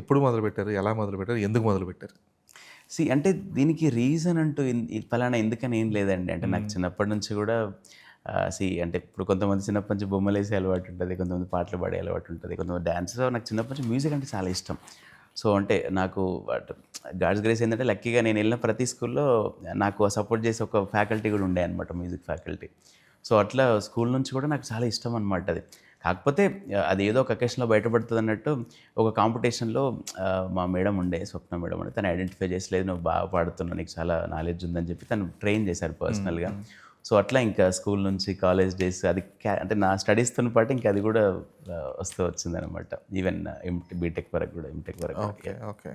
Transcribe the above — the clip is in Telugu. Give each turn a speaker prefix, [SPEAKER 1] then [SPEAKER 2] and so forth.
[SPEAKER 1] ఎప్పుడు మొదలుపెట్టారు? ఎలా మొదలుపెట్టారు? ఎందుకు మొదలుపెట్టారు?
[SPEAKER 2] అంటే దీనికి రీజన్ అంటూ పలానా ఎందుకని ఏం లేదండి. అంటే నాకు చిన్నప్పటి నుంచి గూడా అంటే ఇప్పుడు కొంతమంది చిన్నప్పటి నుంచి బొమ్మలేసే అలవాటు ఉంటది. కొంతమంది పాటలు పాడే అలవాటు ఉంటది. కొంతమంది డాన్స్. నాకు చిన్నప్పటి నుంచి మ్యూజిక్ అంటే చాలా ఇష్టం. సో, అంటే నాకు గాడ్స్ గ్రేస్ ఏందంటే లక్కీగా నేనెళ్ళిన ప్రతి స్కూల్‌లో నాకు సపోర్ట్ చేసే ఒక ఫ్యాకల్టీ గూడా ఉండే అనమాట, మ్యూజిక్ ఫ్యాకల్టీ. సో, అట్లా స్కూల్ నుంచి కూడా నాకు చాలా ఇష్టం అనమాట అది. కాకపోతే అదేదో ఒక అకేషన్‌లో బయటపడుతదన్నట్టు ఒక కాంపిటీషన్‌లో మా మేడం ఉండే, స్వప్న మేడం అని. తను ఐడెంటిఫై చేసి, "లేదు నువ్వు బాగా పాడుతున్నావు. నీకు చాలా నాలెడ్జ్ ఉందని" చెప్పి తను ట్రైన్ చేశారు
[SPEAKER 1] హ్మ్.
[SPEAKER 2] పర్సనల్‌గా.
[SPEAKER 1] హ్మ్.
[SPEAKER 2] సో, అట్లా ఇంకా స్కూల్ నుంచి కాలేజ్ డేస్ అది అంటే నా స్టడీస్‌తోని పాటు ఇంకా అది కూడా వస్తూ వచ్చిందనమాట. ఈవెన్ బీటెక్ వరకు కూడా, ఎంటెక్ వరకు కూడా.
[SPEAKER 1] ఓకే.
[SPEAKER 2] యాహ్!
[SPEAKER 1] ఓకే.